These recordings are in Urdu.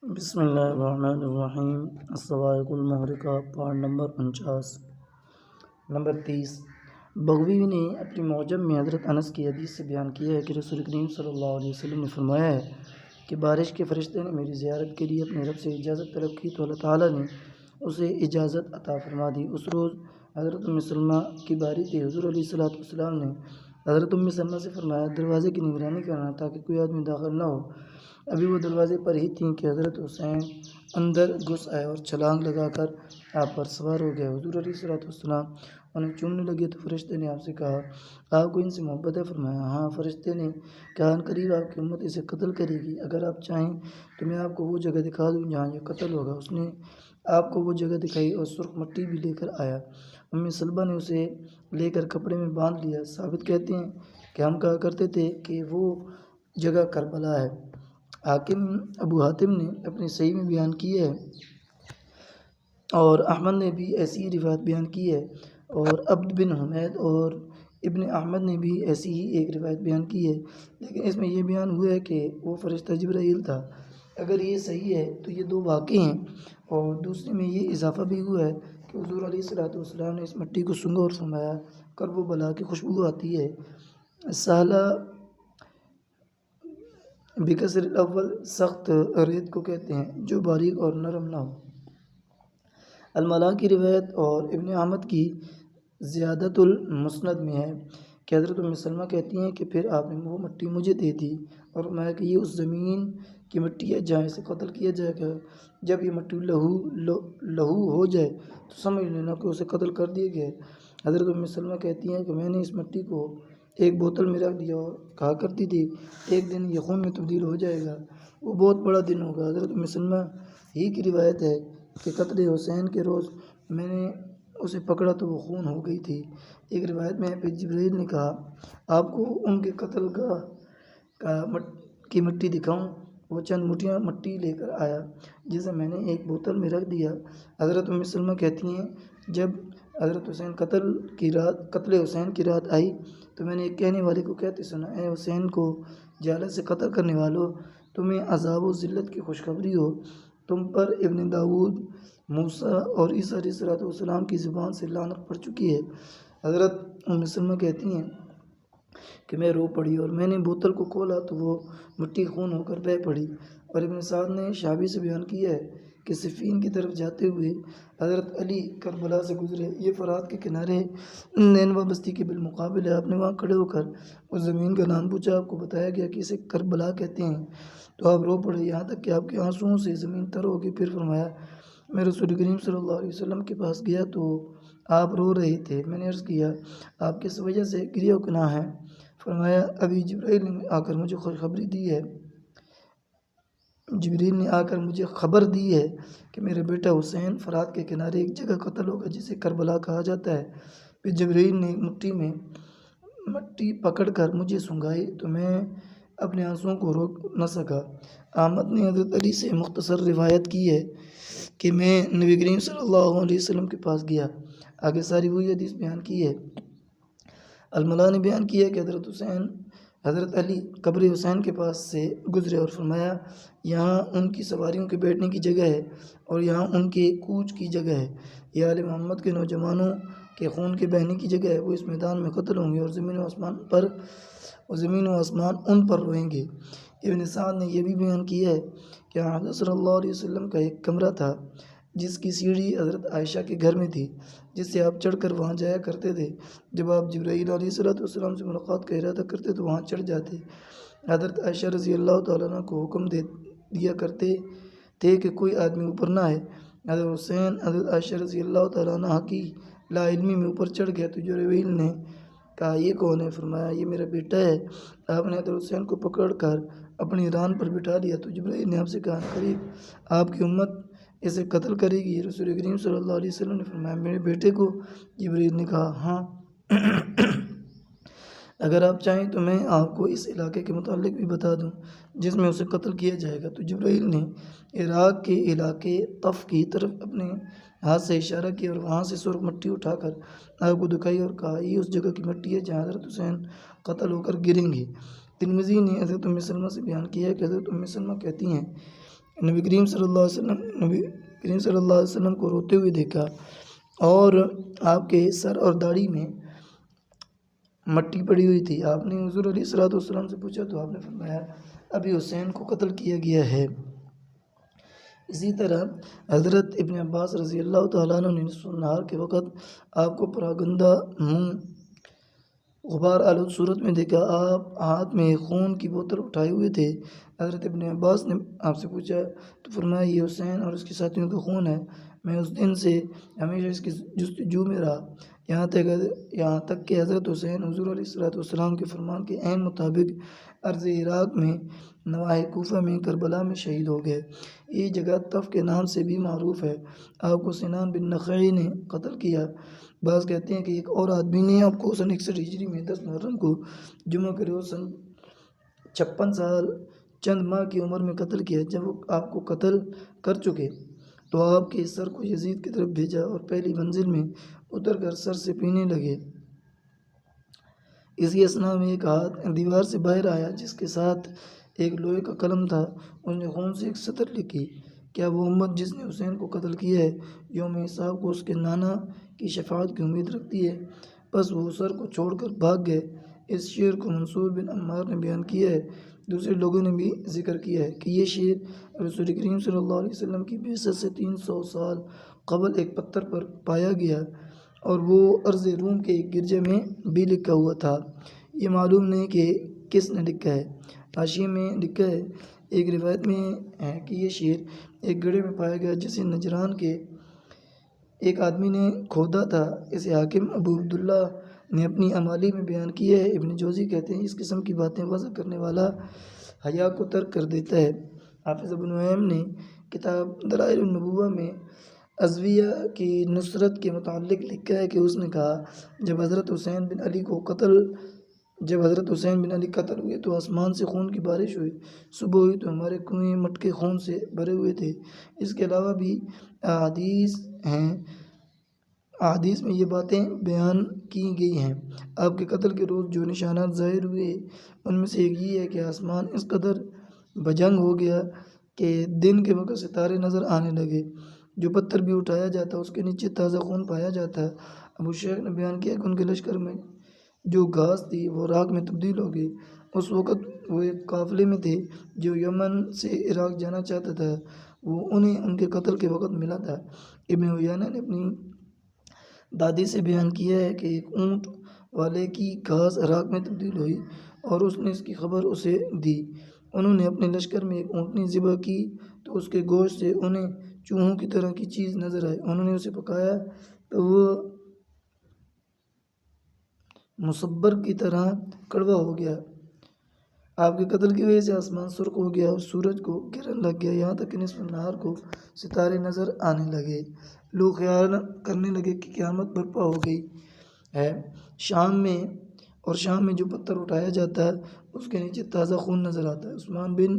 بسم اللہ الرحمن الرحیم۔ الصواعق المحرقہ، پارٹ نمبر 49۔ نمبر 30، بغوی نے اپنی معجم میں حضرت انس کی حدیث سے بیان کیا ہے کہ رسول کریم صلی اللہ علیہ وسلم نے فرمایا ہے کہ بارش کے فرشتے نے میری زیارت کے لیے اپنے رب سے اجازت طلب کی تو اللہ تعالیٰ نے اسے اجازت عطا فرما دی۔ اس روز حضرت ام سلمہ کی باری تھی۔ حضور علیہ الصلوۃ والسلام نے حضرت ام سلمہ سے فرمایا، دروازے کی نگرانی کرنا تاکہ کوئی آدمی داخل نہ ہو۔ ابھی وہ دروازے پر ہی تھیں کہ حضرت حسین اندر گھس آئے اور چھلانگ لگا کر آپ پر سوار ہو گئے۔ حضور علیہ الصلوۃ والسلام انہیں چومنے لگے تو فرشتے نے آپ سے کہا، آپ کو ان سے محبت ہے؟ فرمایا، ہاں۔ فرشتے نے کہا، عنقریب آپ کی امت اسے قتل کرے گی، اگر آپ چاہیں تو میں آپ کو وہ جگہ دکھا دوں جہاں یہ قتل ہوگا۔ اس نے آپ کو وہ جگہ دکھائی اور سرخ مٹی بھی لے کر آیا۔ ام سلمہ نے اسے لے کر کپڑے میں باندھ لیا۔ ثابت کہتے ہیں کہ ہم کہا کرتے تھے کہ وہ جگہ کربلا ہے۔ حاکم ابو حاتم نے اپنی صحیح میں بیان کی ہے اور احمد نے بھی ایسی ہی روایت بیان کی ہے، اور عبد بن حمید اور ابن احمد نے بھی ایسی ہی ایک روایت بیان کی ہے، لیکن اس میں یہ بیان ہوا ہے کہ وہ فرشتہ جبرائیل تھا۔ اگر یہ صحیح ہے تو یہ دو واقع ہیں، اور دوسرے میں یہ اضافہ بھی ہوا ہے کہ حضور علیہ الصلوۃ والسلام نے اس مٹی کو سونگھا اور فرمایا، کرب و بلا کی خوشبو آتی ہے۔ سالہ بکسر الاول سخت ریت کو کہتے ہیں جو باریک اور نرم نہ ہو۔ الملا کی روایت اور ابن احمد کی زیادت المسند میں ہے کہ حضرت ام سلمہ کہتی ہیں کہ پھر آپ نے وہ مٹی مجھے دے دی اور فرمایا کہ یہ اس زمین کی مٹی ہے جہاں اسے قتل کیا جائے گا۔ جب یہ مٹی لہو ہو جائے تو سمجھ لینا کہ اسے قتل کر دیا گیا ہے۔ حضرت ام سلمہ کہتی ہیں کہ میں نے اس مٹی کو ایک بوتل میں رکھ دیا اور کہا کرتی تھی، ایک دن یہ خون میں تبدیل ہو جائے گا، وہ بہت بڑا دن ہوگا۔ حضرت ام سلمہ ہی کی روایت ہے کہ قتل حسین کے روز میں نے اسے پکڑا تو وہ خون ہو گئی تھی۔ ایک روایت میں پھر جبرائیل نے کہا، آپ کو ان کے قتل گاہ کی مٹی دکھاؤں؟ وہ چند مٹھیاں مٹی لے کر آیا جسے میں نے ایک بوتل میں رکھ دیا۔ حضرت ام سلمہ کہتی ہیں، جب حضرت حسین قتل حسین کی رات آئی تو میں نے ایک کہنے والے کو کہتے سنا، اے حسین کو جہالت سے قتل کرنے والوں، تمہیں عذاب و ذلت کی خوشخبری ہو، تم پر ابن داؤد، موسیٰ اور عیسیٰ علیہ السلام کی زبان سے لعنت پڑ چکی ہے۔ حضرت ام سلمہ کہتی ہیں کہ میں رو پڑی اور میں نے بوتل کو کھولا تو وہ مٹی خون ہو کر بہہ پڑی۔ اور ابن سعد نے شعبی سے بیان کیا ہے کہ صفین کی طرف جاتے ہوئے حضرت علی کربلا سے گزرے، یہ فرات کے کنارے نینوا بستی کے بالمقابل ہے۔ آپ نے وہاں کھڑے ہو کر اس زمین کا نام پوچھا، آپ کو بتایا گیا کہ اسے کربلا کہتے ہیں، تو آپ رو پڑے یہاں تک کہ آپ کے آنسوؤں سے زمین تر ہو گئی۔ پھر فرمایا، میں رسول کریم صلی اللہ علیہ وسلم کے پاس گیا تو آپ رو رہے تھے، میں نے عرض کیا، آپ کس وجہ سے گریہ و کناہ ہے؟ فرمایا، ابھی جبرائیل نے آ کر مجھے خبر دی ہے کہ میرا بیٹا حسین فرات کے کنارے ایک جگہ قتل ہوگا جسے کربلا کہا جاتا ہے۔ پھر جبرائیل نے مٹی پکڑ کر مجھے سونگھائی تو میں اپنے آنسوؤں کو روک نہ سکا۔ احمد نے حضرت علی سے مختصر روایت کی ہے کہ میں نبی کریم صلی اللہ علیہ وسلم کے پاس گیا، آگے ساری وہی حدیث بیان کی ہے۔ الملا نے بیان کیا کہ حضرت علی قبر حسین کے پاس سے گزرے اور فرمایا، یہاں ان کی سواریوں کے بیٹھنے کی جگہ ہے اور یہاں ان کے کوچ کی جگہ ہے، یہ آل محمد کے نوجوانوں کے خون کے بہنے کی جگہ ہے، وہ اس میدان میں قتل ہوں گے اور زمین و آسمان ان پر روئیں گے۔ ابن سعد نے یہ بھی بیان کیا ہے کہ حضرت صلی اللہ علیہ وسلم کا ایک کمرہ تھا جس کی سیڑھی حضرت عائشہ کے گھر میں تھی، جس سے آپ چڑھ کر وہاں جایا کرتے تھے۔ جب آپ جبرائیل علیہ السلام سے ملاقات کا ارادہ کرتے تو وہاں چڑھ جاتے۔ حضرت عائشہ رضی اللہ تعالیٰ عنہ کو حکم دیا کرتے تھے کہ کوئی آدمی اوپر نہ آئے۔ حضرت حسین حضرت عائشہ رضی اللہ تعالیٰ عنہ کی لا علمی میں اوپر چڑھ گیا تو جبرائیل نے کہا، یہ کون ہے؟ فرمایا، یہ میرا بیٹا ہے۔ آپ نے حضرت حسین کو پکڑ کر اپنی ران پر بٹھا لیا تو جبرائیل نے آپ سے کہا، عنقریب آپ کی امت اسے قتل کرے گی۔ رسول کریم صلی اللہ علیہ وسلم نے فرمایا، میرے بیٹے کو؟ جبرائیل نے کہا، ہاں، اگر آپ چاہیں تو میں آپ کو اس علاقے کے متعلق بھی بتا دوں جس میں اسے قتل کیا جائے گا۔ تو جبرائیل نے عراق کے علاقے طف کی طرف اپنے ہاتھ سے اشارہ کیا اور وہاں سے سرخ مٹی اٹھا کر آپ کو دکھائی اور کہا، یہ اس جگہ کی مٹی ہے جہاں حضرت حسین قتل ہو کر گریں گے۔ ترمذی نے حضرت ام سلمہ سے بیان کیا ہے کہ حضرت ام سلمہ کہتی ہیں نبی کریم صلی اللہ علیہ وسلم کو روتے ہوئے دیکھا اور آپ کے سر اور داڑھی میں مٹی پڑی ہوئی تھی۔ آپ نے حضور علیہ الصلوۃ والسلام سے پوچھا تو آپ نے فرمایا ابھی حسین کو قتل کیا گیا ہے۔ اسی طرح حضرت ابن عباس رضی اللہ تعالیٰ عنہ نے نصف النہار کے وقت آپ کو پراگندہ منہ غبار آلود صورت میں دیکھا۔ آپ ہاتھ میں خون کی بوتل اٹھائے ہوئے تھے۔ حضرت ابن عباس نے آپ سے پوچھا تو فرمایا یہ حسین اور اس کے ساتھیوں کا خون ہے۔ میں اس دن سے ہمیشہ اس کی جستجو میں رہا یہاں تک کہ حضرت حسین حضور علیہ الصلوۃ والسلام کے فرمان کے عین مطابق ارض عراق میں نواحِ کوفہ میں کربلا میں شہید ہو گئے۔ یہ جگہ طف کے نام سے بھی معروف ہے۔ آپ کو سنان بن نخعی نے قتل کیا۔ بعض کہتے ہیں کہ ایک اور آدمی نے آپ کو سن 61 ہجری میں 10 محرم کو جمعہ کے روز سن 56 سال چند ماہ کی عمر میں قتل کیا۔ جب وہ آپ کو قتل کر چکے تو آپ کے سر کو یزید کی طرف بھیجا اور پہلی منزل میں اتر کر سر سے پینے لگے۔ اسی اثناء میں ایک ہاتھ دیوار سے باہر آیا جس کے ساتھ ایک لوہے کا قلم تھا۔ اس نے خون سے ایک سطر لکھی، کیا وہ امت جس نے حسین کو قتل کیا ہے یوم حساب کو اس کے نانا کی شفاعت کی امید رکھتی ہے؟ بس وہ سر کو چھوڑ کر بھاگ گئے۔ اس شعر کو منصور بن عمار نے بیان کیا ہے۔ دوسرے لوگوں نے بھی ذکر کیا ہے کہ یہ شعر رسول کریم صلی اللہ علیہ وسلم کی بعثت سے 300 سال قبل ایک پتھر پر پایا گیا اور وہ ارض روم کے ایک گرجے میں بھی لکھا ہوا تھا۔ یہ معلوم نہیں کہ کس نے لکھا ہے۔ حاشیے میں لکھا ہے ایک روایت میں ہے کہ یہ شعر ایک گڑھے میں پایا گیا جسے نجران کے ایک آدمی نے کھودا تھا۔ اسے حاکم ابو عبداللہ نے اپنی امالی میں بیان کیا ہے۔ ابن جوزی کہتے ہیں اس قسم کی باتیں وضع کرنے والا حیا کو ترک کر دیتا ہے۔ حافظ ابو نعیم نے کتاب دلائل النبوہ میں عزویہ کی نصرت کے متعلق لکھا ہے کہ اس نے کہا جب حضرت حسین بن علی قتل ہوئے تو آسمان سے خون کی بارش ہوئی، صبح ہوئی تو ہمارے کنویں مٹکے خون سے بھرے ہوئے تھے۔ اس کے علاوہ بھی احادیث میں یہ باتیں بیان کی گئی ہیں۔ آپ کے قتل کے روز جو نشانات ظاہر ہوئے ان میں سے ایک یہ ہے کہ آسمان اس قدر بجنگ ہو گیا کہ دن کے وقت ستارے نظر آنے لگے۔ جو پتھر بھی اٹھایا جاتا اس کے نیچے تازہ خون پایا جاتا۔ ابو شیخ نے بیان کیا کہ ان کے لشکر میں جو گھاس تھی وہ راکھ میں تبدیل ہو گئی۔ اس وقت وہ ایک قافلے میں تھے جو یمن سے عراق جانا چاہتا تھا، وہ انہیں ان کے قتل کے وقت ملا تھا۔ ابن عیینہ نے اپنی دادی سے بیان کیا ہے کہ ایک اونٹ والے کی گھاس راکھ میں تبدیل ہوئی اور اس نے اس کی خبر اسے دی۔ انہوں نے اپنے لشکر میں ایک اونٹنی ذبح کی تو اس کے گوشت سے انہیں چوہوں کی طرح کی چیز نظر آئی۔ انہوں نے اسے پکایا تو وہ مصبر کی طرح کڑوا ہو گیا۔ آپ کے قتل کی وجہ سے آسمان سرخ ہو گیا اور سورج کو گرہن لگ گیا، یہاں تک کہ نصف النہار کو ستارے نظر آنے لگے۔ لوگ خیال کرنے لگے کہ قیامت برپا ہو گئی ہے۔ شام میں جو پتھر اٹھایا جاتا ہے اس کے نیچے تازہ خون نظر آتا ہے۔ عثمان بن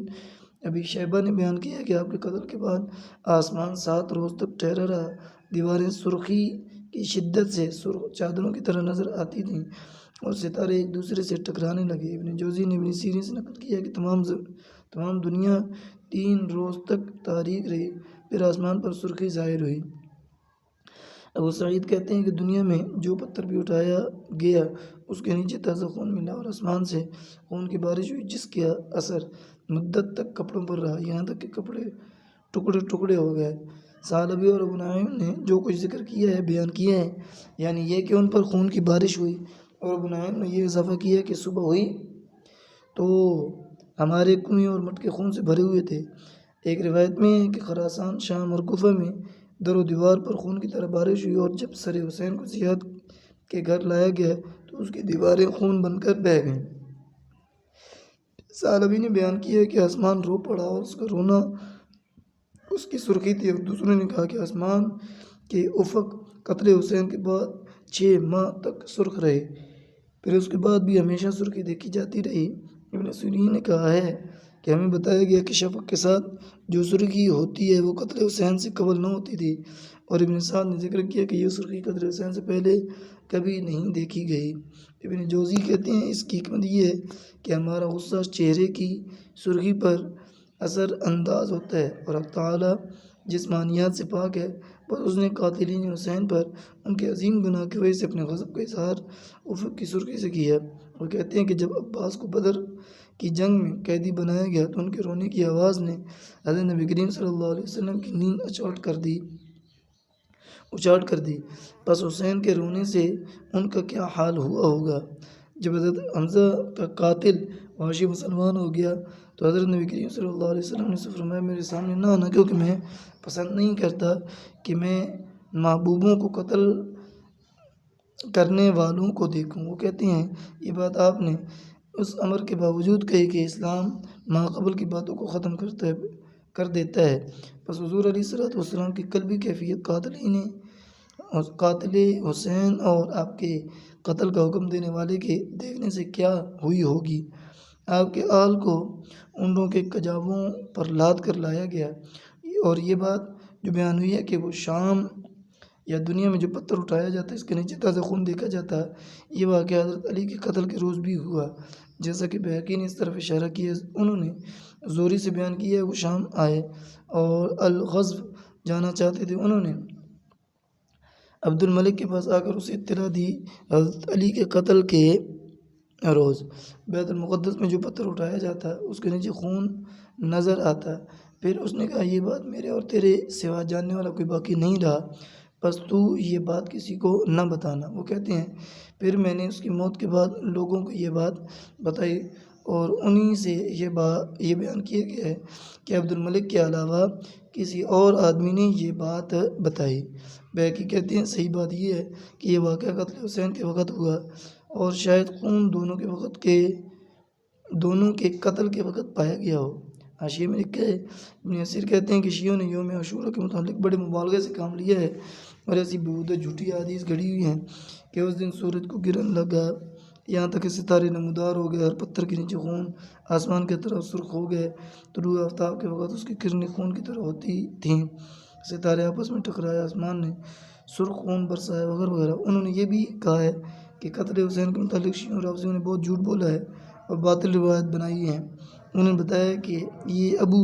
ابی شیبہ نے بیان کیا کہ آپ کے قتل کے بعد آسمان 7 روز تک ٹھہرا رہا۔ دیواریں سرخی کی شدت سے سرخ چادروں کی طرح نظر آتی تھیں اور ستارے ایک دوسرے سے ٹکرانے لگے۔ ابن جوزی نے ابن سیرین سے نقل کیا کہ تمام دنیا 3 روز تک تاریک رہی، پھر آسمان پر سرخی ظاہر ہوئی۔ ابو سعید کہتے ہیں کہ دنیا میں جو پتھر بھی اٹھایا گیا اس کے نیچے تازہ خون ملا اور آسمان سے خون کی بارش ہوئی جس کا اثر مدت تک کپڑوں پر رہا، یہاں تک کہ کپڑے ٹکڑے ٹکڑے ہو گئے۔ ثعلبی اور ابو نعیم نے جو کچھ ذکر کیا ہے بیان کیا ہے، یعنی یہ کہ ان پر خون کی بارش ہوئی، اور ابو نعیم نے یہ اضافہ کیا کہ صبح ہوئی تو ہمارے کنویں اور مٹکے خون سے بھرے ہوئے تھے۔ ایک روایت میں ہے کہ خراسان، شام اور کوفہ میں در و دیوار پر خون کی طرح بارش ہوئی اور جب سر حسین کو زیاد کے گھر لایا گیا تو اس کی دیواریں خون بن کر بہہ گئیں۔ ثعلبی نے بیان کیا کہ آسمان رو پڑا اور اس کا رونا اس کی سرخی تھی، اور دوسروں نے کہا کہ آسمان کے افق قتل حسین کے بعد 6 ماہ تک سرخ رہے، پھر اس کے بعد بھی ہمیشہ سرخی دیکھی جاتی رہی۔ ابن سیرین نے کہا ہے کہ ہمیں بتایا گیا کہ شفق کے ساتھ جو سرخی ہوتی ہے وہ قتل حسین سے قبل نہ ہوتی تھی، اور ابن سعد نے ذکر کیا کہ یہ سرخی قتل حسین سے پہلے کبھی نہیں دیکھی گئی۔ ابن جوزی کہتے ہیں اس کی حکمت یہ ہے کہ ہمارا غصہ چہرے کی سرخی پر اثر انداز ہوتا ہے اور اللہ تعالیٰ جسمانیات سے پاک ہے، بس اس نے قاتلین حسین پر ان کے عظیم گناہ کی وجہ سے اپنے غضب کا اظہار افق کی سرخی سے کیا۔ وہ کہتے ہیں کہ جب عباس کو بدر کی جنگ میں قیدی بنایا گیا تو ان کے رونے کی آواز نے حضرت نبی کریم صلی اللہ علیہ وسلم کی نیند اچاٹ کر دی۔ بس حسین کے رونے سے ان کا کیا حال ہوا ہوگا۔ جب حضرت حمزہ کا قاتل وحشی مسلمان ہو گیا تو حضرت نبی کریم صلی اللہ علیہ وسلم نے فرمایا میرے سامنے نہ آنا، کیونکہ میں پسند نہیں کرتا کہ میں محبوبوں کو قتل کرنے والوں کو دیکھوں۔ وہ کہتے ہیں یہ بات آپ نے اس امر کے باوجود کہی کہ اسلام ماقبل کی باتوں کو ختم کر دیتا ہے۔ بس حضور علیہ الصلوۃ والسلام کی قلبی کیفیت قاتل حسین اور آپ کے قتل کا حکم دینے والے کے دیکھنے سے کیا ہوئی ہوگی۔ آپ کے آل کو اونٹوں کے کجاووں پر لاد کر لایا گیا، اور یہ بات جو بیان ہوئی ہے کہ وہ شام یا دنیا میں جو پتھر اٹھایا جاتا ہے اس کے نیچے تازہ خون دیکھا جاتا ہے، یہ واقعہ حضرت علی کے قتل کے روز بھی ہوا، جیسا کہ بہقی نے اس طرف اشارہ کیا۔ انہوں نے زوری سے بیان کیا ہے وہ شام آئے اور الغزو جانا چاہتے تھے، انہوں نے عبد الملک کے پاس آ کر اسے اطلاع دی حضرت علی کے قتل کے روز بیت المقدس میں جو پتھر اٹھایا جاتا ہے اس کے نیچے خون نظر آتا ہے۔ پھر اس نے کہا یہ بات میرے اور تیرے سوا جاننے والا کوئی باقی نہیں رہا، بس تو یہ بات کسی کو نہ بتانا۔ وہ کہتے ہیں پھر میں نے اس کی موت کے بعد لوگوں کو یہ بات بتائی اور انہی سے یہ بیان کیا گیا ہے کہ عبد الملک کے علاوہ کسی اور آدمی نے یہ بات بتائی۔ بہقی کہتے ہیں صحیح بات یہ ہے کہ یہ واقعہ قتل حسین کے وقت ہوا اور شاید خون دونوں کے قتل کے وقت پایا گیا ہو۔ حاشیے میں لکھا ہے ابن اسیر کہتے ہیں کہ شیعوں نے یوم عاشورہ کے متعلق بڑے مبالغے سے کام لیا ہے اور ایسی بیہودہ جھوٹی احادیث گھڑی ہوئی ہیں کہ اس دن سورج کو گرن لگا، یہاں تک کہ ستارے نمودار ہو گئے اور پتھر کے نیچے خون آسمان کی طرح سرخ ہو گئے، طلوع آفتاب کے وقت اس کی کرنیں خون کی طرح ہوتی تھیں، ستارے آپس میں ٹکرائے، آسمان نے سرخ خون برسایا وغیرہ وغیرہ۔ انہوں نے یہ بھی کہا ہے کہ قتل حسین کے متعلق شیعوں اور رافضیوں نے بہت جھوٹ بولا ہے اور باطل روایت بنائی ہے۔ انہوں نے بتایا کہ یہ ابو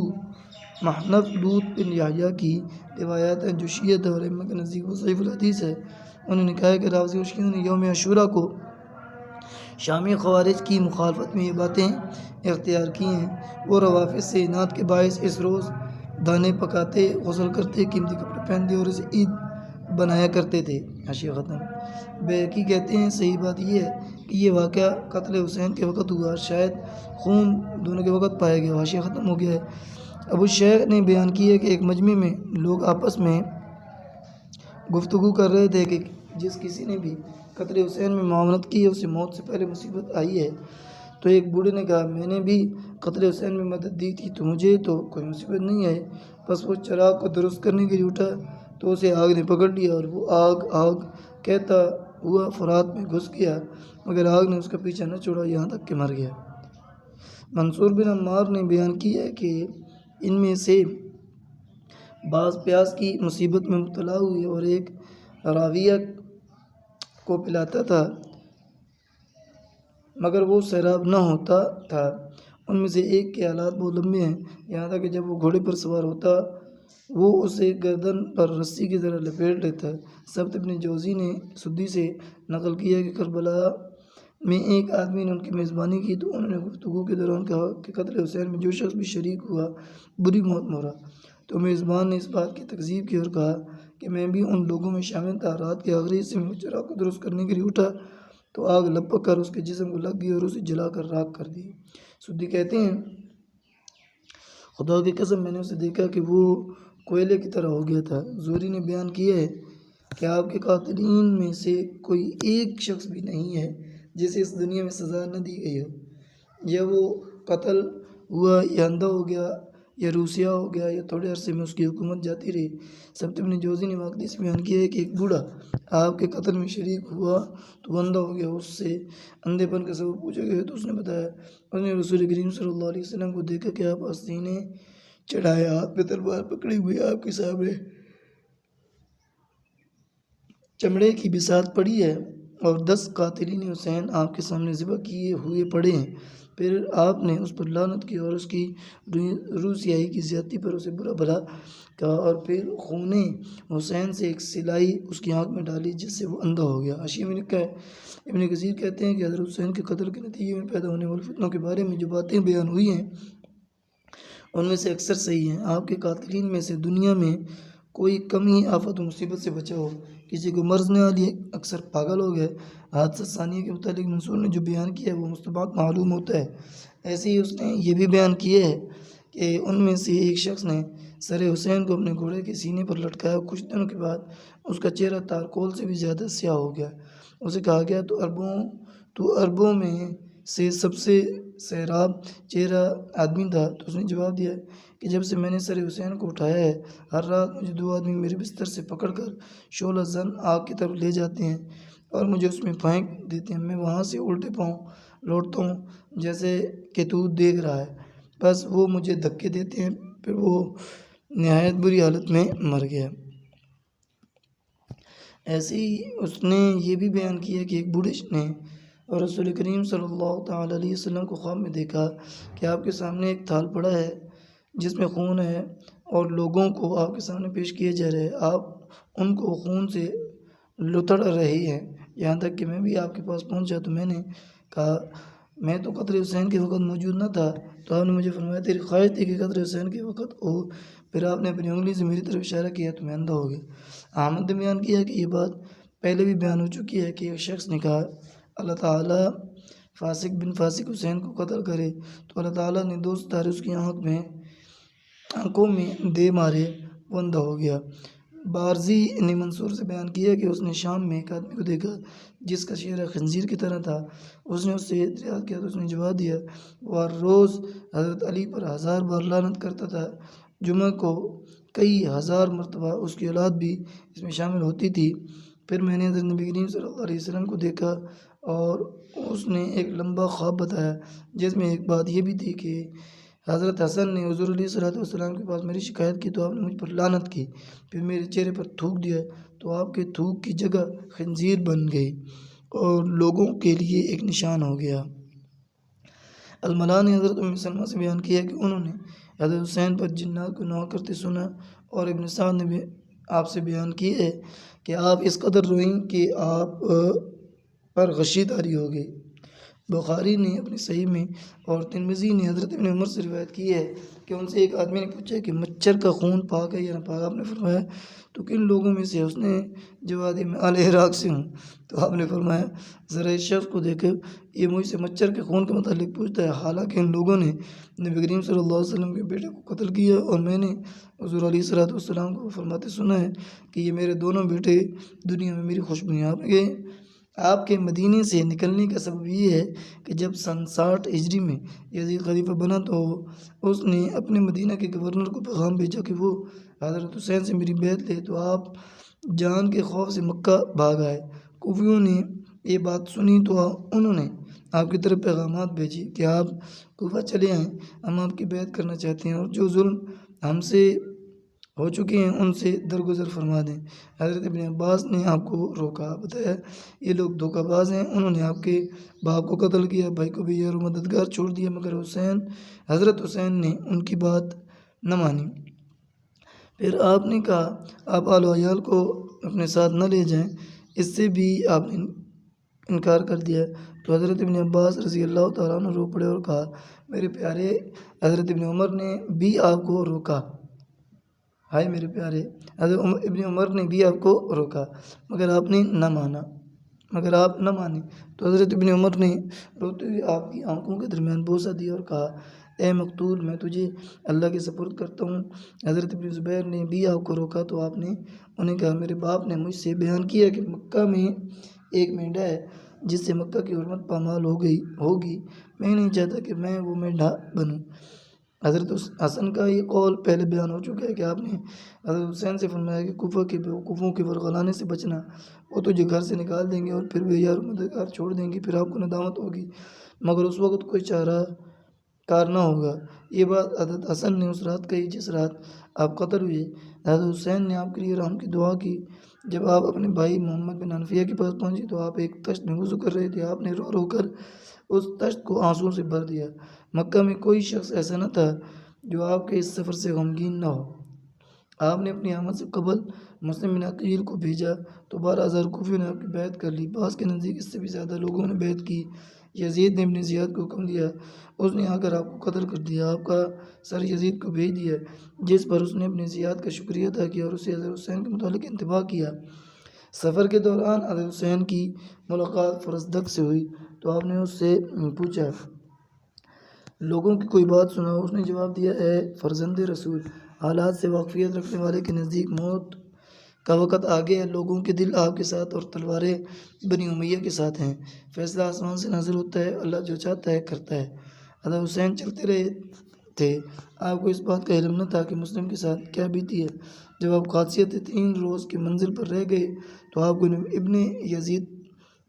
محنف لوط بن یحییٰ کی روایات ہیں جو شیعہ اور ائمہ کے نزدیک وہ ضعیف الحدیث ہے۔ انہوں نے کہا ہے کہ رافضی اور شیعوں نے یوم عاشورہ کو شامی خوارج کی مخالفت میں یہ باتیں اختیار کی ہیں۔ وہ روافض سے اناد کے باعث اس روز دانے پکاتے، غسل کرتے، قیمتی کپڑے پہنتے اور اسے عید بنایا کرتے تھے۔ حاشیہ ختم۔ بہقی کہتے ہیں صحیح بات یہ ہے کہ یہ واقعہ قتل حسین کے وقت ہوا، شاید خون دونوں کے وقت پایا گیا۔ حاشیہ ختم ہو گیا ہے۔ ابو شیخ نے بیان کیا ہے کہ ایک مجمع میں لوگ آپس میں گفتگو کر رہے تھے کہ جس کسی نے بھی قتل حسین میں معاونت کی ہے اسے موت سے پہلے مصیبت آئی ہے۔ تو ایک بوڑھے نے کہا میں نے بھی قتل حسین میں مدد دی تھی تو مجھے تو کوئی مصیبت نہیں آئی۔ بس وہ چراغ کو درست کرنے کے لیے اٹھا تو اسے آگ نے پکڑ لیا اور وہ آگ کہتا ہوا فرات میں گھس گیا، مگر آگ نے اس کا پیچھا نہ چھوڑا یہاں تک کہ مر گیا۔ منصور بن عمار نے بیان کیا ہے کہ ان میں سے بعض پیاس کی مصیبت میں مبتلا ہوئے اور ایک راویہ کو پلاتا تھا مگر وہ سیراب نہ ہوتا تھا۔ ان میں سے ایک کے حالات بہت لمبے ہیں، یہاں تک کہ جب وہ گھوڑے پر سوار ہوتا وہ اسے گردن پر رسی کی طرح لپیٹ لیتا۔ ثبت ابن جوزی نے سدی سے نقل کیا کہ کربلا میں ایک آدمی نے ان کی میزبانی کی تو انہوں نے گفتگو کے دوران کہا کہ قتل حسین میں جو شخص بھی شریک ہوا بری موت مرا۔ تو میزبان نے اس بات کی تکذیب کی اور کہا کہ میں بھی ان لوگوں میں شامل تھا۔ رات کے آخری حصے میں وہ چراغ کو درست کرنے کے لیے اٹھا تو آگ لپک کر اس کے جسم کو لگ گئی اور اسے جلا کر راکھ کر دی۔ سدی کہتے ہیں خدا کی قسم میں نے اسے دیکھا کہ وہ کوئلے کی طرح ہو گیا تھا۔ زہری نے بیان کیا ہے کہ آپ کے قاتلین میں سے کوئی ایک شخص بھی نہیں ہے جسے اس دنیا میں سزا نہ دی گئی ہو، یا وہ قتل ہوا یا اندھا ہو گیا یا روسیا ہو گیا یا تھوڑے عرصے میں اس کی حکومت جاتی رہی۔ ثبت ابن جوزی نے واقعی سے بیان کیا ہے کہ ایک بوڑھا آپ کے قتل میں شریک ہوا تو وہ اندھا ہو گیا، اس سے اندھے پن کا سبب پوچھا گیا تو اس نے بتایا اس نے رسول کریم صلی اللہ علیہ وسلم کو دیکھا کہ آپ آستینے چڑھائے ہاتھ میں تلوار پکڑی ہوئی آپ کے سامنے چمڑے کی بساط پڑی ہے اور 10 قاتلین حسین آپ کے سامنے ذبح کیے ہوئے پڑے ہیں۔ پھر آپ نے اس پر لعنت کی اور اس کی روح سیاہی کی زیادتی پر اسے برا بھلا کہا، اور پھر خون حسین سے ایک سلائی اس کی آنکھ میں ڈالی جس سے وہ اندھا ہو گیا۔ حاشیے میں لکھا ہے، ابن کثیر کہتے ہیں کہ حضرت حسین کے قتل کے نتیجے میں پیدا ہونے والے فتنوں کے بارے میں جو باتیں بیان ہوئی ہیں ان میں سے اکثر صحیح ہیں۔ آپ کے قاتلین میں سے دنیا میں کوئی کم ہی آفت و مصیبت سے بچا ہو، کسی کو مرض نہ آ لیے، اکثر پاگل ہو گئے۔ حادثہ ثانیہ کے متعلق منصور نے جو بیان کیا ہے وہ مستباق معلوم ہوتا ہے۔ ایسے ہی اس نے یہ بھی بیان کیا ہے کہ ان میں سے ایک شخص نے سر حسین کو اپنے گھوڑے کے سینے پر لٹکایا، کچھ دنوں کے بعد اس کا چہرہ تارکول سے بھی زیادہ سیاہ ہو گیا۔ اسے کہا گیا تو عربوں میں سے سب سے سیراب چہرہ آدمی تھا، تو اس نے جواب دیا کہ جب سے میں نے سر حسین کو اٹھایا ہے، ہر رات مجھے دو آدمی میرے بستر سے پکڑ کر شعلہ زن آگ کی طرف لے جاتے ہیں اور مجھے اس میں پھینک دیتے ہیں۔ میں وہاں سے الٹے پاؤں لوٹتا ہوں جیسے کہ تو دیکھ رہا ہے، بس وہ مجھے دھکے دیتے ہیں۔ پھر وہ نہایت بری حالت میں مر گیا۔ ایسے ہی اس نے یہ بھی بیان کیا کہ ایک بوڑھے نے اور رسول کریم صلی اللہ تعالیٰ علیہ وسلم کو خواب میں دیکھا کہ آپ کے سامنے ایک تھال پڑا ہے جس میں خون ہے اور لوگوں کو آپ کے سامنے پیش کیے جا رہے ہیں۔ آپ ان کو خون سے لتڑ رہے ہیں، یہاں تک کہ میں بھی آپ کے پاس پہنچا تو میں نے کہا میں تو قتل حسین کے وقت موجود نہ تھا، تو آپ نے مجھے فرمایا تیری خواہش تھی کہ قتل حسین کے وقت ہو، پھر آپ نے اپنی انگلی سے میری طرف اشارہ کیا تو میں اندھا ہو گیا۔ احمد نے بیان کیا کہ یہ بات پہلے بھی بیان ہو چکی ہے کہ ایک شخص نے کہا اللہ تعالیٰ فاسق بن فاسق حسین کو قتل کرے، تو اللہ تعالیٰ نے دو ستارے اس کی آنکھوں میں دے مارے، وہ اندھا ہو گیا۔ بارزی نے منصور سے بیان کیا کہ اس نے شام میں ایک آدمی کو دیکھا جس کا چہرہ خنزیر کی طرح تھا۔ اس نے اس سے دریافت کیا تو اس نے جواب دیا وہ ہر روز حضرت علی پر 1000 بار لعنت کرتا تھا، جمعہ کو کئی ہزار مرتبہ اس کی اولاد بھی اس میں شامل ہوتی تھی۔ پھر میں نے حضرت نبی کریم صلی اللہ علیہ وسلم کو دیکھا اور اس نے ایک لمبا خواب بتایا جس میں ایک بات یہ بھی تھی کہ حضرت حسن نے حضور علیہ الصلوۃ والسلام کے پاس میری شکایت کی تو آپ نے مجھ پر لعنت کی، پھر میرے چہرے پر تھوک دیا تو آپ کے تھوک کی جگہ خنزیر بن گئی اور لوگوں کے لیے ایک نشان ہو گیا۔ الملا نے حضرت ام سلمہ سے بیان کیا کہ انہوں نے حضرت حسین پر جنات کو نوح کرتے سنا، اور ابن سعد نے بھی آپ سے بیان کی ہے کہ آپ اس قدر روئیں کہ آپ پر غشی طاری ہو گئی۔ بخاری نے اپنی صحیح میں اور ترمذی نے حضرت ابن عمر سے روایت کی ہے کہ ان سے ایک آدمی نے پوچھا کہ مچھر کا خون پاک ہے یا ناپاک؟ آپ نے فرمایا تو کن لوگوں میں سے؟ اس نے جواب دیا میں اہل عراق سے ہوں۔ تو آپ نے فرمایا ذرا اس شخص کو دیکھو، یہ مجھ سے مچھر کے خون کے متعلق پوچھتا ہے، حالانکہ ان لوگوں نے نبی کریم صلی اللہ علیہ وسلم کے بیٹے کو قتل کیا، اور میں نے حضور علیہ الصلوۃ والسلام کو فرماتے سنا ہے کہ یہ میرے دونوں بیٹے دنیا میں میری خوشبوئیں۔ آپ کے مدینے سے نکلنے کا سبب یہ ہے کہ جب سن 60 ہجری میں یزید خلیفہ بنا تو اس نے اپنے مدینہ کے گورنر کو پیغام بھیجا کہ وہ حضرت حسین سے میری بیعت لے، تو آپ جان کے خوف سے مکہ بھاگ آئے۔ کوفیوں نے یہ بات سنی تو انہوں نے آپ کی طرف پیغامات بھیجی کہ آپ کوفہ چلے آئیں، ہم آپ کی بیعت کرنا چاہتے ہیں اور جو ظلم ہم سے ہو چکے ہیں ان سے درگزر فرما دیں۔ حضرت ابن عباس نے آپ کو روکا، بتایا یہ لوگ دھوکہ باز ہیں، انہوں نے آپ کے باپ کو قتل کیا، بھائی کو بھی یار و مددگار چھوڑ دیا، مگر حضرت حسین نے ان کی بات نہ مانی۔ پھر آپ نے کہا آپ آل و عیال کو اپنے ساتھ نہ لے جائیں، اس سے بھی آپ نے انکار کر دیا۔ تو حضرت ابن عباس رضی اللہ تعالیٰ عنہ رو پڑے اور کہا میرے پیارے، حضرت ابن عمر نے بھی آپ کو روکا، ہائے میرے پیارے، حضرت ابن عمر نے بھی آپ کو روکا مگر آپ نہ مانے۔ تو حضرت ابن عمر نے روتے ہوئے آپ کی آنکھوں کے درمیان بوسہ دیا اور کہا اے مقتول، میں تجھے اللہ کے سپرد کرتا ہوں۔ حضرت ابن زبیر نے بھی آپ کو روکا تو آپ نے انہیں کہا میرے باپ نے مجھ سے بیان کیا کہ مکہ میں ایک مینڈھا ہے جس سے مکہ کی حرمت پامال ہوگی، میں نہیں چاہتا کہ میں وہ مینڈھا بنوں۔ حضرت حسن کا یہ قول پہلے بیان ہو چکا ہے کہ آپ نے حضرت حسین سے فرمایا کہ کوفہ کے بیوقوفوں کے ورغلانے سے بچنا، وہ تجھے گھر سے نکال دیں گے اور پھر بے یار و مددگار چھوڑ دیں گے، پھر آپ کو ندامت ہوگی مگر اس وقت کوئی چارہ کار نہ ہوگا۔ یہ بات حضرت حسن نے اس رات کہی جس رات آپ قتل ہوئے۔ حضرت حسین نے آپ کے لیے رحم کی دعا کی۔ جب آپ اپنے بھائی محمد بن حنفیہ کے پاس پہنچے تو آپ ایک تشت میں وضو کر رہے تھے، آپ نے رو رو کر اس تشت کو آنسوؤں سے بھر دیا۔ مکہ میں کوئی شخص ایسا نہ تھا جو آپ کے اس سفر سے غمگین نہ ہو۔ آپ نے اپنی آمد سے قبل مسلم بن عقیل کو بھیجا تو 12,000 کوفیوں نے آپ کی بیعت کر لی۔ بعض کے نزدیک اس سے بھی زیادہ لوگوں نے بیعت کی۔ یزید نے ابن زیاد کو حکم دیا، اس نے آ کر آپ کو قتل کر دیا۔ آپ کا سر یزید کو بھیج دیا، جس پر اس نے ابن زیاد کا شکریہ ادا کیا اور اسے حضرت حسین کے متعلق انتباہ کیا۔ سفر کے دوران حضرت حسین کی ملاقات فرزدق سے ہوئی تو آپ نے اس سے پوچھا، لوگوں کی کوئی بات سناؤ۔ اس نے جواب دیا، اے فرزند رسول، حالات سے واقفیت رکھنے والے کے نزدیک موت کا وقت آ گیا ہے۔ لوگوں کے دل آپ کے ساتھ اور تلواریں بنی امیہ کے ساتھ ہیں۔ فیصلہ آسمان سے نازل ہوتا ہے، اللہ جو چاہتا ہے کرتا ہے۔ حضرت حسین چلتے رہے تھے، آپ کو اس بات کا علم نہ تھا کہ مسلم کے ساتھ کیا بیتی ہے۔ جب آپ قادسیہ 3 روز کی منزل پر رہ گئے تو آپ کو ابن یزید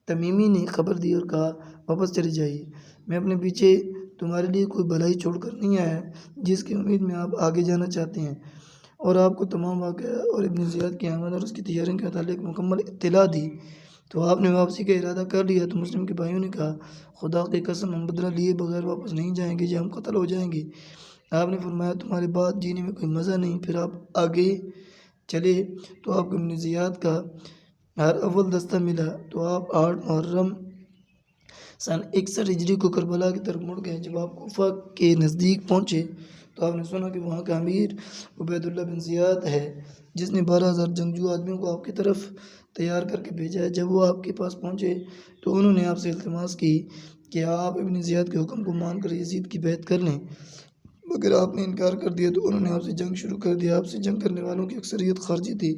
تمیمی نے خبر دی اور کہا، واپس چلے جائیے، میں اپنے پیچھے تمہارے لیے کوئی بھلائی چھوڑ کر نہیں آیا جس کی امید میں آپ آگے جانا چاہتے ہیں، اور آپ کو تمام واقعہ اور ابن زیاد کی آمد اور اس کی تیاریوں کے متعلق مکمل اطلاع دی تو آپ نے واپسی کا ارادہ کر لیا۔ تو مسلم کے بھائیوں نے کہا، خدا کی قسم ہم بدلہ لیے بغیر واپس نہیں جائیں گے، یا ہم قتل ہو جائیں گے۔ آپ نے فرمایا، تمہارے بعد جینے میں کوئی مزہ نہیں۔ پھر آپ آگے چلے تو آپ کو ابن زیاد کا ہر اول دستہ ملا تو آپ 8 محرم سن 61 ہجری کو کربلا کی طرف مڑ گئے۔ جب آپ کوفہ کے نزدیک پہنچے تو آپ نے سنا کہ وہاں کا امیر عبید اللہ بن زیاد ہے، جس نے 12,000 جنگجو آدمیوں کو آپ کی طرف تیار کر کے بھیجا ہے۔ جب وہ آپ کے پاس پہنچے تو انہوں نے آپ سے التماس کی کہ آپ ابن زیاد کے حکم کو مان کر یزید کی بیعت کر لیں، مگر آپ نے انکار کر دیا تو انہوں نے آپ سے جنگ شروع کر دیا۔ آپ سے جنگ کرنے والوں کی اکثریت خارجی تھی،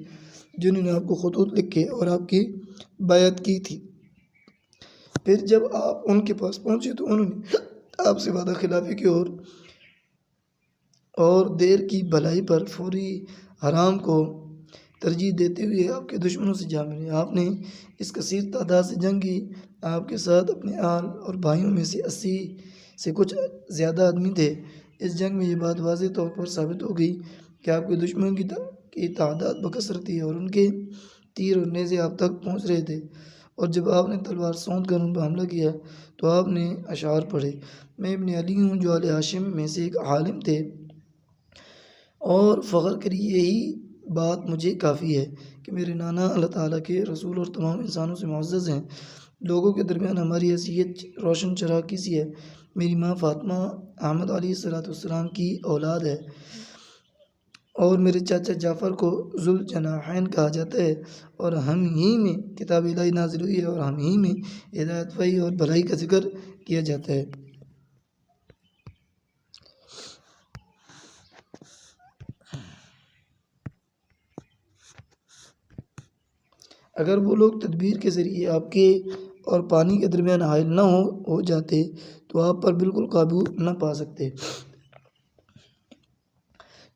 جنہوں نے آپ کو خطوط لکھے اور آپ کی بیعت کی تھی۔ پھر جب آپ ان کے پاس پہنچے تو انہوں نے آپ سے وعدہ خلافی کی اور دیر کی بھلائی پر فوری حرام کو ترجیح دیتے ہوئے آپ کے دشمنوں سے جا ملے۔ آپ نے اس کثیر تعداد سے جنگ کی۔ آپ کے ساتھ اپنے آل اور بھائیوں میں سے 80 سے کچھ زیادہ آدمی تھے۔ اس جنگ میں یہ بات واضح طور پر ثابت ہو گئی کہ آپ کے دشمنوں کی تعداد بکثرت تھی اور ان کے تیر اور نیزے آپ تک پہنچ رہے تھے، اور جب آپ نے تلوار سونت کر ان پر حملہ کیا تو آپ نے اشعار پڑھے، میں ابن علی ہوں جو آل ہاشم میں سے ایک عالم تھے، اور فخر کری یہی بات مجھے کافی ہے کہ میرے نانا اللہ تعالیٰ کے رسول اور تمام انسانوں سے معزز ہیں۔ لوگوں کے درمیان ہماری حیثیت روشن چراغ کی سی ہے۔ میری ماں فاطمہ احمد علیہ السلام کی اولاد ہے، اور میرے چاچا جعفر کو ذوالجناحین کہا جاتا ہے، اور ہم ہی میں کتاب الہی نازل ہوئی ہے، اور ہم ہی میں ہدایت وحی اور بھلائی کا ذکر کیا جاتا ہے۔ اگر وہ لوگ تدبیر کے ذریعے آپ کے اور پانی کے درمیان حائل نہ ہو جاتے تو آپ پر بالکل قابو نہ پا سکتے،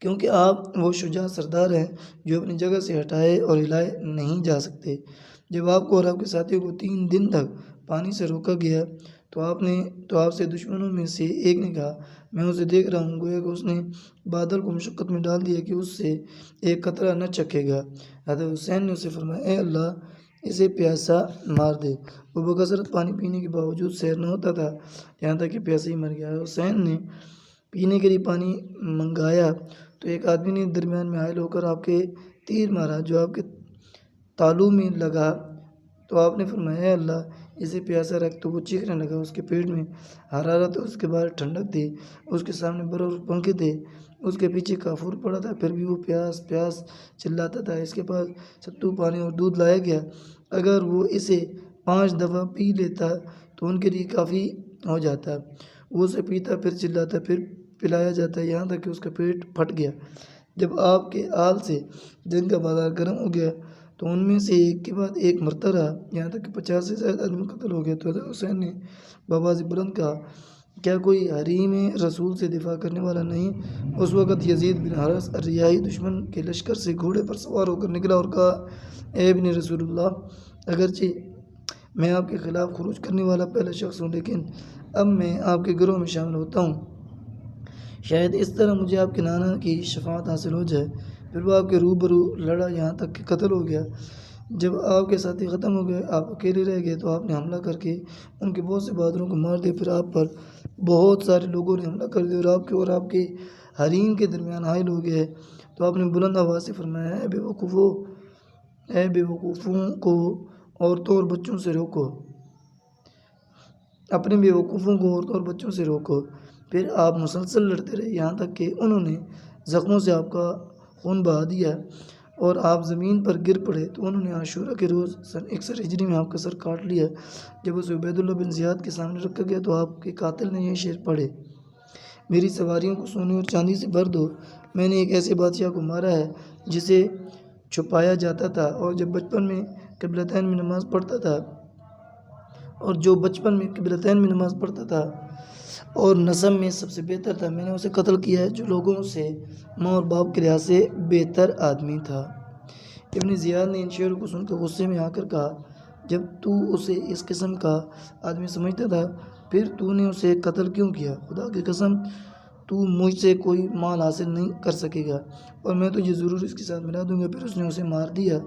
کیونکہ آپ وہ شجاع سردار ہیں جو اپنی جگہ سے ہٹائے اور ہلائے نہیں جا سکتے۔ جب آپ کو اور آپ کے ساتھیوں کو 3 دن تک پانی سے روکا گیا تو آپ سے دشمنوں میں سے ایک نے کہا، میں اسے دیکھ رہا ہوں، گویا کہ اس نے بادل کو مشقت میں ڈال دیا کہ اس سے ایک قطرہ نہ چکھے گا۔ حضرت حسین نے اسے فرمایا، اے اللہ، اسے پیاسا مار دے۔ وہ بکثرت پانی پینے کے باوجود سیر نہ ہوتا تھا، یہاں تک کہ پیاسا ہی مر گیا۔ حسین نے پینے کے لیے پانی منگایا تو ایک آدمی نے درمیان میں حائل ہو کر آپ کے تیر مارا جو آپ کے تالو میں لگا، تو آپ نے فرمایا، اے اللہ، اسے پیاسا رکھ۔ تو وہ چیخنے لگا، اس کے پیٹ میں حرارت اور اس کے باہر ٹھنڈک تھی، اس کے سامنے برف اور پنکھے تھے، اس کے پیچھے کافور پڑا تھا، پھر بھی وہ پیاس پیاس چلاتا تھا۔ اس کے پاس ستو پانی اور دودھ لایا گیا، اگر وہ اسے 5 دفعہ پی لیتا تو ان کے لیے کافی ہو جاتا۔ وہ اسے پیتا، پھر چلاتا، پھر پلایا جاتا، یہاں تک کہ اس کا پیٹ پھٹ گیا۔ جب آپ کے آل سے جنگ کا بازار گرم ہو گیا تو ان میں سے ایک کے بعد ایک مرتا رہا، یہاں تک کہ 50 سے زائد آدمی قتل ہو گئے۔ تو حضرت حسین نے بآواز بلند کہا، کیا کوئی حریم رسول سے دفاع کرنے والا نہیں؟ اس وقت یزید بن حارث الریاحی دشمن کے لشکر سے گھوڑے پر سوار ہو کر نکلا اور کہا، اے ابن رسول اللہ، اگرچہ میں آپ کے خلاف خروج کرنے والا پہلا شخص ہوں، لیکن اب میں آپ کے گروہ میں شامل ہوتا ہوں، شاید اس طرح مجھے آپ کے نانا کی شفاعت حاصل ہو جائے۔ پھر وہ آپ کے روبرو لڑا، یہاں تک کہ قتل ہو گیا۔ جب آپ کے ساتھی ختم ہو گئے، آپ اکیلے رہ گئے، تو آپ نے حملہ کر کے ان کے بہت سے بہادروں کو مار دیا۔ پھر آپ پر بہت سارے لوگوں نے حملہ کر دیا اور آپ کے حریم کے درمیان حائل ہو گئے۔ تو آپ نے بلند آواز سے فرمایا، اے بے وقوفوں کو عورتوں اور بچوں سے روکو، اپنے بے وقوفوں کو عورتوں اور بچوں سے روکو۔ پھر آپ مسلسل لڑتے رہے یہاں تک کہ انہوں نے زخموں سے آپ کا خون بہا دیا اور آپ زمین پر گر پڑے۔ تو انہوں نے عاشورہ کے روز سن 61 ہجری میں آپ کا سر کاٹ لیا۔ جب اسے عبید اللہ بن زیاد کے سامنے رکھا گیا تو آپ کے قاتل نے یہ شعر پڑھے، میری سواریوں کو سونے اور چاندی سے بھر دو، میں نے ایک ایسے بادشاہ کو مارا ہے جسے چھپایا جاتا تھا اور جو بچپن میں قبلتین میں نماز پڑھتا تھا اور نسب میں سب سے بہتر تھا، میں نے اسے قتل کیا ہے جو لوگوں سے ماں اور باپ کے لحاظ سے بہتر آدمی تھا۔ ابن زیاد نے ان شعروں کو سن کر غصے میں آ کر کہا، جب تو اسے اس قسم کا آدمی سمجھتا تھا پھر تو نے اسے قتل کیوں کیا؟ خدا کی قسم تو مجھ سے کوئی مال حاصل نہیں کر سکے گا اور میں تجھے ضرور اس کے ساتھ ملا دوں گا۔ پھر اس نے اسے مار دیا۔